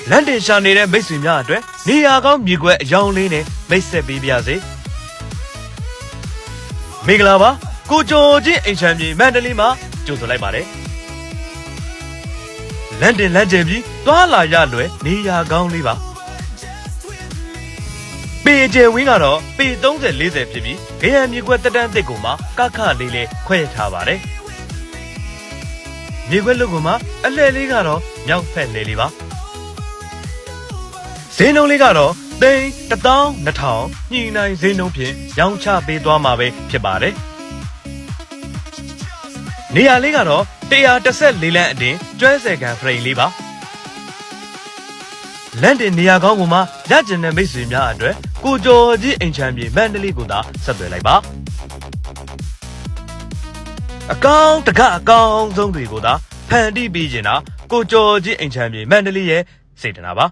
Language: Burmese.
လန်ဒန်ရှာနေတဲ့မိတ်ဆွေများအတွက်နေရာကောင်းမြေကွက်အယောင်လေးနဲ့မိတ်ဆက်ပေးပါရစေမင်္ဂလာပါကိုကျော်ချင်းအိမ်ချမ်းမြေမန္တလေးမှာကြိုဆိုလိုက်ပါတယ်လန်ဒန်လမ်းကျင်ပြီးသွားလာရလွယ်နေရာကောင်းလေးပါပေကျယ်ဝင်းကတော့ပေ30-40ဖြစ်ပြီးခရံမြေကွက်တက်တန်းတစ်ကိုမှကခလေးလေးခွဲထားပါတယ်မြေကွက်လုတ်ကမှအလှည့်လေးကတော့မြောက်ဖက်လှည့်လေးပါဈေးနှုန်းလေးကတော့သိန်း12000ညှိနှိုင်းဈေးနှုန်းဖြင့်ရောင်းချပေးသွားမှာပဲဖြစ်ပါတယ်နေရာလေးကတော့114လမ်းအတွင်းကျွဲဆယ်ကန်ဖရိန်လေးပါလန်ဒန်နေရာကောင်းကမှရကျင်တဲ့မိတ်ဆွေများအတွက်ကိုကျော်ကြီးအိမ်ချမ်းမြေမန္တလေးကိုသာဆက်သွယ်လိုက်ပါအကောင်တကအကောင်ဆုံးတွေကိုသာဖန်တီးပေးခြင်းတာကိုကျော်ကြီးအိမ်ချမ်းမြေမန္တလေးရဲ့စေတနာပါ